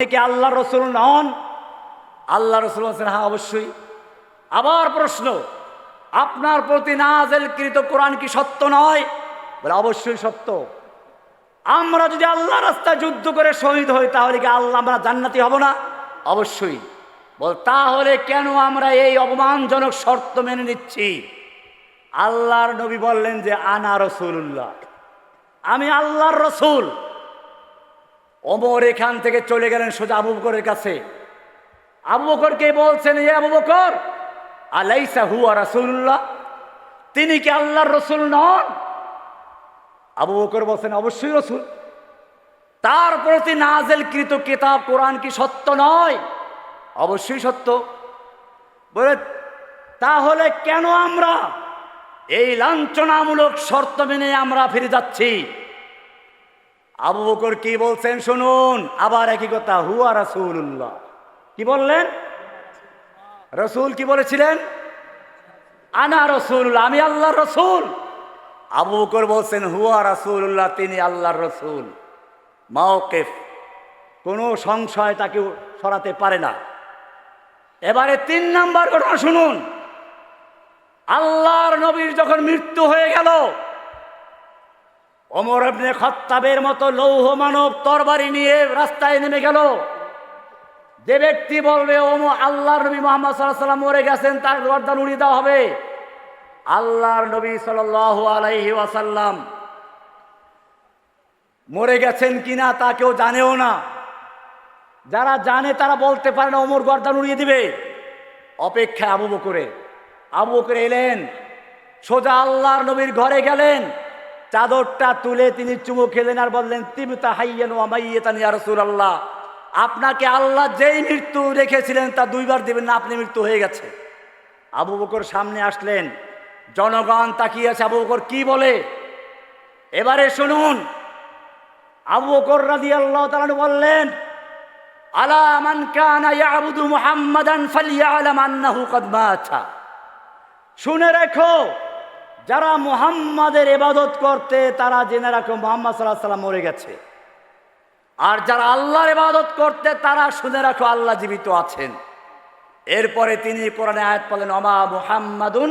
কি আল্লাহ রসুল নন? আল্লাহ রসুল বলছেন হ্যাঁ অবশ্যই। আবার প্রশ্ন, আপনার প্রতি নাযিলকৃত কোরআন কি সত্য নয়? বলে অবশ্যই সত্য। আমরা যদি আল্লাহ রাস্তায় যুদ্ধ করে শহীদ হই তাহলে কি আল্লাহ আমরা জান্নাতি হব না? অবশ্যই। বল তাহলে কেন আমরা এই অপমানজনক শর্ত মেনে নিচ্ছি? আল্লাহর নবী বললেন যে আনা রাসূলুল্লাহ, আমি আল্লাহর রসুল। ওমর এখান থেকে চলে গেলেন সোজা আবু বকরের কাছে। আবু বকরকে বলছেন, এ আবু বকর, আলাইসা হুয়া রাসূলুল্লাহ, তিনি কি আল্লাহর রসুল নন? আবু বকর বলছেন অবশ্যই রসুল। তার প্রতি নাযিলকৃত কিতাব কোরআন কি সত্য নয়? অবশ্যই সত্য। বলে তাহলে কেন আমরা এই লাঞ্ছনামূলক শর্ত মেনে আমরা ফিরে যাচ্ছি? আবু বকর কি বলছেন শুনুন, আবার একই কথা, হুয়া রাসূলুল্লাহ। কি বললেন? রসুল কি বলেছিলেন? আনা রাসূলুল্লাহ, আমি আল্লাহর রসুল। আবু বকর বলছেন হুয়া রাসূলুল্লাহ, তিনি আল্লাহর রসুল। মাওকিফ, কোনো সংশয় তাকে সরাতে পারে না। এবারে 3 নাম্বার ঘটনা শুনুন। আল্লাহর নবীর যখন মৃত্যু হয়ে গেল, ওমর ইবনে খাত্তাবের মতো লৌহ মানব তরবারি নিয়ে রাস্তায় নেমে গেল। যে ব্যক্তি বলবে আল্লাহর নবী মুহাম্মদ সাল্লাল্লাহু আলাইহি ওয়াসাল্লাম মরে গেছেন, তার গর্দান উড়িয়ে দেওয়া হবে। আল্লাহর নবী সাল্লাল্লাহু আলাইহি ওয়াসাল্লাম মরে গেছেন কিনা তা কেউ জানেও না। যারা জানে তারা বলতে পারে না ওমর গর্দান উড়িয়ে দিবে। অপেক্ষায় আবু বকর এলেন, সোজা আল্লাহর নবীর ঘরে গেলেন, চাদরটা তুলে তিনি চুমু খেলেন আর বললেন, তিবতা হাইয়ান ওয়া মাইয়াতান ইয়া রাসূলুল্লাহ, আপনাকে আল্লাহ যেই মৃত্যু রেখেছিলেন তা 2 বার দিবেন না, আপনি মৃত্যু হয়ে গেছে। আবু বকর সামনে আসলেন, জনগণ তাকিয়ে আছে আবু বকর কি বলে। এবারে শুনুন, আবু বকর রাদিয়াল্লাহু তাআলা বললেন, আলা মান কানা ইয়াবুদু মুহাম্মাদান ফালইয়ালাম আন্নাহু ক্বাদ মাতা। শুনে রেখো, যারা মুহাম্মাদের ইবাদত করতে তারা জেনে রাখো মুহাম্মদ সাল্লাল্লাহু আলাইহি ওয়াসাল্লাম মরে গেছে। আর যারা আল্লাহর ইবাদত করতে তারা শুনে রাখো আল্লাহ জীবিত আছেন। এরপরে তিনি কোরআনে আয়াত পড়লেন, ওমা মুহাম্মাদুন।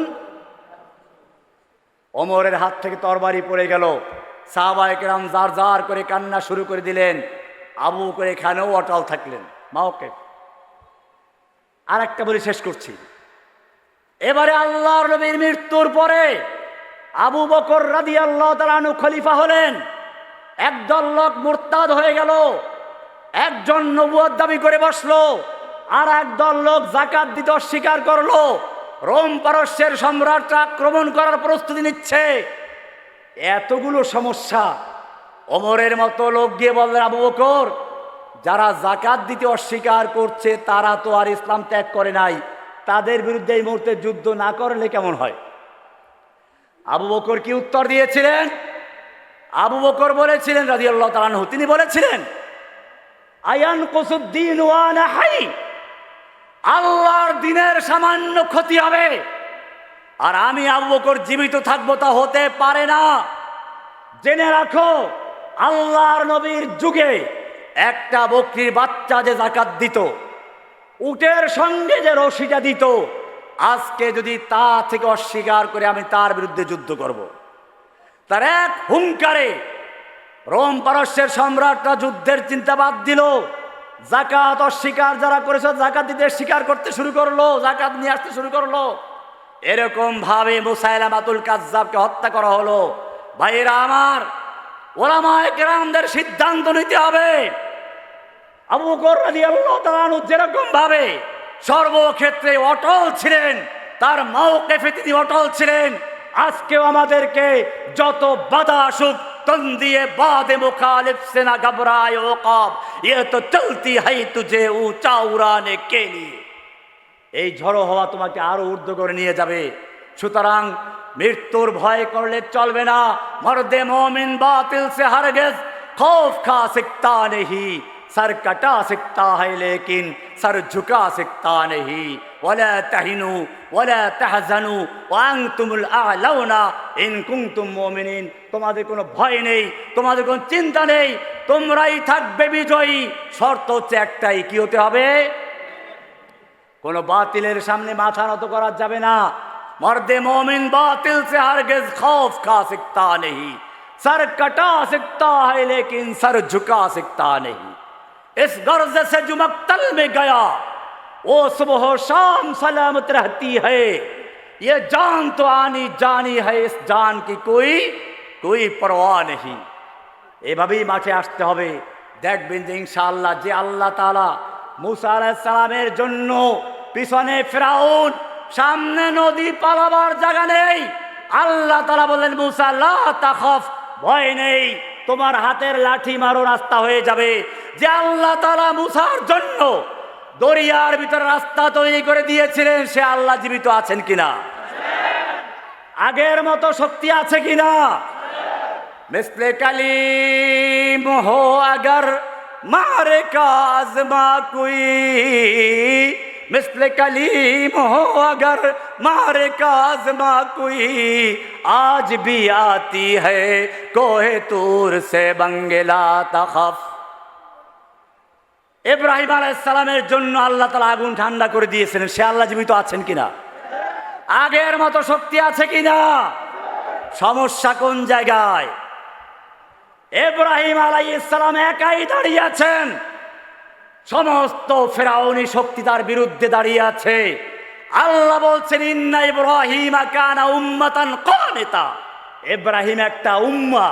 ওমরের হাত থেকে তরবারি পড়ে গেল। সাহাবায়ে কেরাম জার জার করে কান্না শুরু করে দিলেন। আবু বকর এখানেও অটল থাকলেন। মাওকিফ। আর একটা বলে শেষ করছি। এবারে আল্লাহর নবীর মৃত্যুর পরে আবু বকর রাদিয়াল্লাহু তাআলা আনহু খলিফা হলেন। একদল লোক মুরতাদ হয়ে গেল, একজন নবুয়ত দাবি করে বসলো, আর একদল লোক যাকাত দিতে অস্বীকার করলো। রোম পারস্যের সম্রাটরা আক্রমণ করার প্রস্তুতি নিচ্ছে। এতগুলো সমস্যা। ওমরের মতো লোক গিয়ে বললেন, আবু বকর, যারা যাকাত দিতে অস্বীকার করছে তারা তো আর ইসলাম ত্যাগ করে নাই, তাদের বিরুদ্ধে এই মুহূর্তে যুদ্ধ না করলে কেমন হয়? আবু বকর কি উত্তর দিয়েছিলেন? আবু বকর বলেছিলেন রাদিয়াল্লাহু তাআলা আনহু, তিনি বলেছিলেন, আয়ান কুসুদ্দিন ওয়া আনা হাই, আল্লাহর দ্বীনের সামান্য ক্ষতি হবে আর আমি আবু বকর জীবিত থাকবো, তা হতে পারে না। জেনে রাখো, আল্লাহর নবীর যুগে একটা বকরির বাচ্চা যে যাকাত দিত, উটের সঙ্গে যে রশিটা দিত, আজকে যদি তা থেকে অস্বীকার করে আমি তার বিরুদ্ধে যুদ্ধ করব। তার এক হুঙ্কারে রোম পারস্যের সম্রাটরা যুদ্ধের চিন্তা বাদ দিল। যাকাত অস্বীকার যারা করেছে যাকাত দিতে স্বীকার করতে শুরু করলো, যাকাত নিয়ে আসতে শুরু করলো। এরকম ভাবে মুসাইলামাতুল কাজ্জাবকে হত্যা করা হলো। ভাইয়েরা আমার, উলামায়ে কেরামদের সিদ্ধান্ত নিতে হবে। আবু বকর রাদিয়াল্লাহু তাআলা আনহু যেরকম ভাবে সর্বক্ষেত্রে অটল ছিলেন, তার মাওকিফে তিনি অটল ছিলেন। আজকেও আমাদেরকে যত বাধা আসুক, তন দিয়ে বাদে মুখালিফ সে না ঘবরায় ওকাব, ইয়ে তো চলতি হাই তুঝে উঁচা উড়ানে কে লিয়ে। এই ঝড়ো হওয়া তোমাকে আরো ঊর্ধ্ব করে নিয়ে যাবে। সুতরাং মৃত্যুর ভয় করলে চলবে না। মর্দে মোমিন বাতিল সে হরগিজ खौफ खा सकता नहीं, सर कटा सकता है लेकिन सर झुका सकता नहीं। वला तहिनु वला तहजनु वांतुमुल आलौना इन कुंतुम मोमिनिन। তোমাদের কোনো ভয় নেই, তোমাদের কোনো চিন্তা নেই, তোমরাই থাকবে বিজয়ী। শর্ত হচ্ছে একটাই, কি হতে হবে? কোনো বাতিলের সামনে মাথা নত করা যাবে না। मर्दे मोमिन बातिल से हरगिज खौफ खा सकता नहीं, सर कटा सकता है लेकिन सर झुका सकता नहीं। इस गर्ज से जो मक्तल में गया वो सुबह शाम सलामत रहती है। ये जान तो आनी जानी है, इस जान की कोई परवाह नहीं। এভাবেই মাঠে আসতে হবে। দেখবেন যে ইনশাআল্লাহ যে আল্লাহ তাআলা মুসা আলাইহিস সালামের জন্য পিছনে ফিরাউন, সামনে নদী, পালাবার জায়গা নেই, আল্লাহ তাআলা বললেন মুসা লা তাখাফ, ভয় নেই, তোমার হাতের লাঠি মারো রাস্তা হয়ে যাবে। যে আল্লাহ তাআলা মুসার জন্য দরিয়ার ভিতরে রাস্তা তৈরি করে দিয়েছিলেন সে আল্লাহ জীবিত আছেন কিনা? আগের মতো শক্তি আছে কিনা? मिस्ले कलीम हो अगर मारे का आज़मा कोई, मिस्ले कलीम हो अगर मारे का आज़मा कोई, आज भी आती है कोहे तूर से बंगला तखफ। ইব্রাহিম আলাইহিস সালামের জন্য আল্লাহ তাআলা আগুন ঠান্ডা করে দিয়েছিলেন, সে আল্লাহ জীবিত আছেন কিনা? আগের মতো শক্তি আছে কিনা? সমস্যা কোন জায়গায়? ইব্রাহিম আলাইহিস সালাম একাই দাঁড়িয়ে আছেন, সমস্ত ফেরাউনি শক্তি তার বিরুদ্ধে দাঁড়িয়ে আছে। আল্লাহ বলছেন ইন্না ইব্রাহিম কানা উম্মাতান কানিতা, ইব্রাহিম একটা উম্মাহ।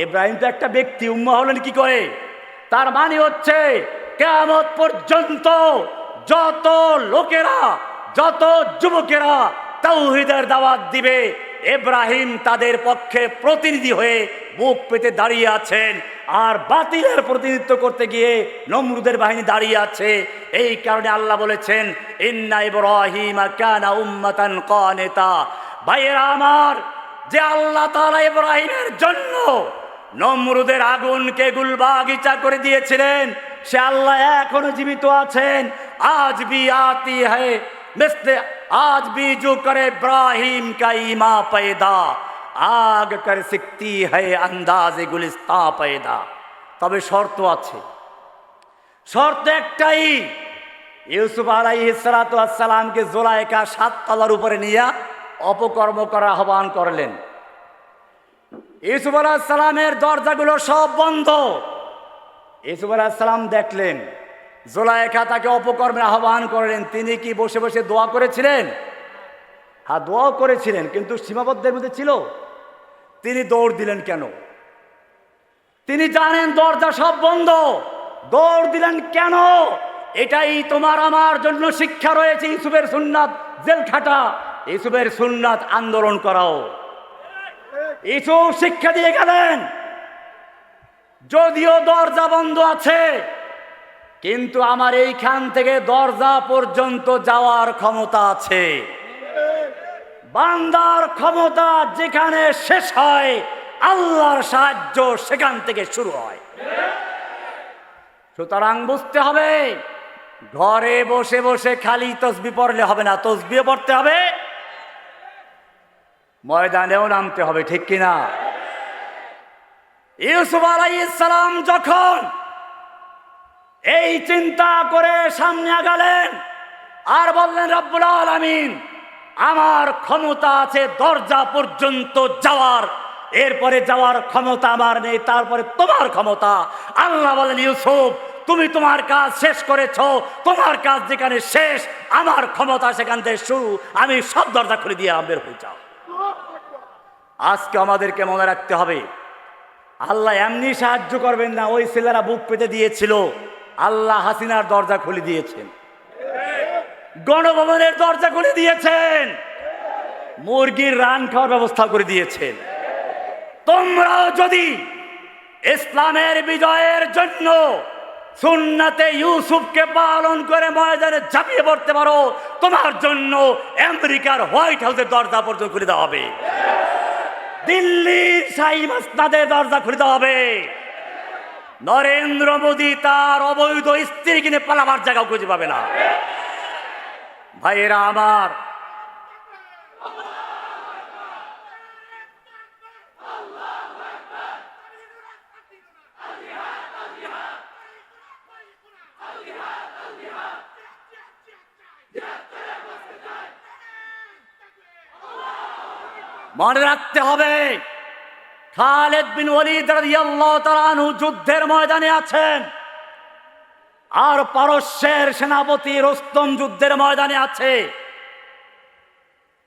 ইব্রাহিম তো একটা ব্যক্তি, উম্মাহ হলেন কি করে? তার মানে হচ্ছে কিয়ামত পর্যন্ত যত লোকেরা, যত যুবকেরা তাওহীদের দাওয়াত দিবে, ইব্রাহিম তাদের পক্ষে প্রতিনিধি হয়ে বুক পেতে দাঁড়িয়ে আছেন। আর বাতিলের প্রতিনিধিত্ব করতে গিয়ে নমরুদের বাহিনী দাঁড়িয়ে আছে। এই কারণে আল্লাহ বলেছেন ইন্না ইব্রাহিম কানা উম্মাতান কানিতা। ভাইয়েরা আমার, যে আল্লাহ তাআলা ইব্রাহিমের জন্য নমরুদের আগুনকে গুলবাগিচা করে দিয়েছিলেন সে আল্লাহ এখনো জীবিত আছেন। আজ ভি আতি হ্যায় मिस्ले आज भी जो करे इब्राहिम का ईमा पैदा, आग कर सकती है अंदाज़े गुलिस्ता पैदा। তবে শর্ত আছে, শর্ত একটাই, ইউসুফ আলাইহিস সালাতু ওয়াস সালামকে জুলাইখা 7 তলার উপরে নিয়ে অপকর্ম করার আহ্বান করলেন। ইউসুফ আলাইহিস সালামের দরজাগুলো সব বন্ধ। ইউসুফ আলাইহিস সালাম দেখলেন জুলাইখা তাকে অপকর্মের আহ্বান করলেন। তিনি কি বসে বসে দোয়া করেছিলেন? হ্যাঁ, দোয়া করেছিলেন, কিন্তু সীমাবদ্ধের মধ্যে ছিল। তিনি দৌড় দিলেন কেন? তিনি জানেন দরজা সব বন্ধ, দৌড় দিলেন কেন? এটাই তোমার আমার জন্য শিক্ষা রয়েছে। ইউসুফের সুন্নাত জেল খাটা, ইউসুফের সুন্নাত আন্দোলন করাও। ইউসুফ শিক্ষা দিয়ে গেলেন যদিও দরজা বন্ধ আছে, কিন্তু আমার এইখান থেকে দরজা পর্যন্ত যাওয়ার ক্ষমতা আছে। বান্দার ক্ষমতা যেখানে শেষ হয় আল্লাহর সাহায্য সেখান থেকে শুরু হয়। সুতরাং বুঝতে হবে ঘরে বসে বসে খালি তসবিহ পড়লে হবে না, তসবিহ পড়তে হবে, ময়দানেও নামতে হবে, ঠিক কিনা? ইউসুফ আলাইহিস সালাম যখন এই চিন্তা করে সামনে আগালেন আর বললেন রব্বুল আলামিন আমার ক্ষমতা আছে দরজা পর্যন্ত যাওয়ার, এরপরে যাওয়ার ক্ষমতা আমার নেই, তারপরে তোমার ক্ষমতা। আল্লাহ বলেন ইউসুফ তুমি তোমার কাজ শেষ করেছো, তোমার কাজ যেখানে শেষ আমার ক্ষমতা সেখান থেকে শুরু, আমি সব দরজা খুলে দিয়ে বের হয়ে যাও। আজকে আমাদেরকে মনে রাখতে হবে আল্লাহ এমনি সাহায্য করবেন না। ওই ছেলেরা বুক পেতে দিয়েছিল, আল্লাহ হাসিনার দরজা খুলে দিয়েছেন, গণভবনের দরজা খুলে দিয়েছেন, মুরগির রান খাওয়ার ব্যবস্থা করে দিয়েছেন। তোমরাও যদি ইসলামের বিজয়ের জন্য সুন্নাতে ইউসুফকে পালন করে ময়দানে ঝাঁপিয়ে পড়তে পারো, তোমার জন্য আমেরিকার হোয়াইট হাউসের দরজা পর্যন্ত খুলে দেওয়া হবে, দিল্লির শাহী মসনদের দরজা খুলে দেওয়া হবে। নরেন্দ্র মোদী তার অবৈধ স্ত্রী কিনে পালাবার জায়গাও খুঁজে পাবে না। ভাইয়েরা আমার, মনে রাখতে হবে, খালিদ বিন ওয়ালিদ রাদিয়াল্লাহু তাআলা আনহু যুদ্ধের ময়দানে আছেন, আর পারস্যের সেনাপতি রুস্তম যুদ্ধের ময়দানে আছে।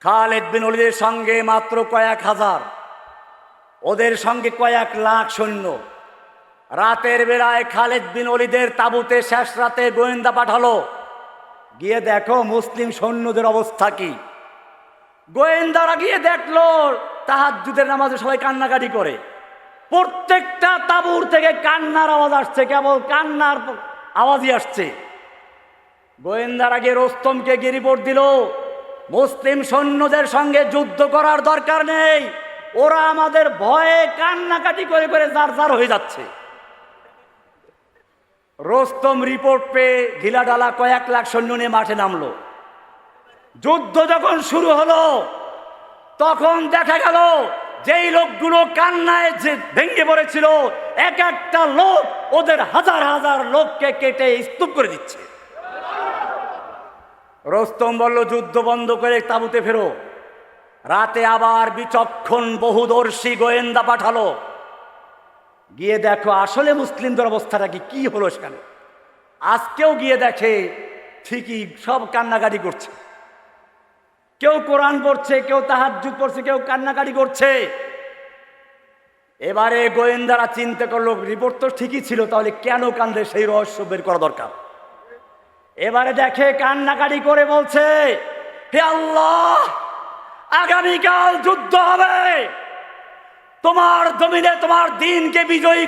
খালিদ বিন ওয়ালিদের সঙ্গে মাত্র কয়েক হাজার, ওদের সঙ্গে কয়েক লাখ সৈন্য। রাতের বেলায় খালিদ বিন ওয়ালিদের তাঁবুতে শেষ রাতে গোয়েন্দা পাঠালো, গিয়ে দেখো মুসলিম সৈন্যদের অবস্থা কি। গোয়েন্দারা গিয়ে দেখলো তাহাজ্জুদের নামাজে সবাই কান্নাকাটি করে, প্রত্যেকটা তাঁবুর থেকে কান্নার আওয়াজ আসছে, কেবল কান্নার আওয়াজই আসছে। গোয়েন্দারা গিয়ে রুস্তমকে গিয়ে রিপোর্ট দিল, মুসলিম সৈন্যদের সঙ্গে যুদ্ধ করার দরকার নেই, ওরা আমাদের ভয়ে কান্নাকাটি করে করে জার জার হয়ে যাচ্ছে। রুস্তম রিপোর্ট পেয়ে ঢিলাঢালা কয়েক লাখ সৈন্য নিয়ে মাঠে নামলো। যুদ্ধ যখন শুরু হলো তখন দেখা গেল যেই লোকগুলো কান্নায় যে ভেঙে পড়েছিল, এক একটা লোক ওদের হাজার হাজার লোককে কেটে স্তূপ করে দিচ্ছে। রুস্তম বলল, যুদ্ধ বন্ধ করে তাঁবুতে ফেরো। রাতে আবার বিচক্ষণ বহুদর্শী গোয়েন্দা পাঠালো, গিয়ে দেখো আসলে মুসলিমদের অবস্থাটা কি হলো সেখানে। আজকেও গিয়ে দেখে ঠিকই সব কান্নাকাটি করছে, কেউ কোরআন পড়ছে, কেউ তাহাজ্জুদ পড়ছে, কেউ কান্নাকাটি করছে। এবারে গোয়েন্দারা চিন্তা করলো রিপোর্ট তো ঠিকই ছিল, তাহলে কেন কান্দে সেই রহস্য বের করা দরকার। এবারে দেখে কান্নাকাটি করে বলছে, হে আল্লাহ, আগামীকাল যুদ্ধ হবে, তোমার জমিনে তোমার দিনকে বিজয়ী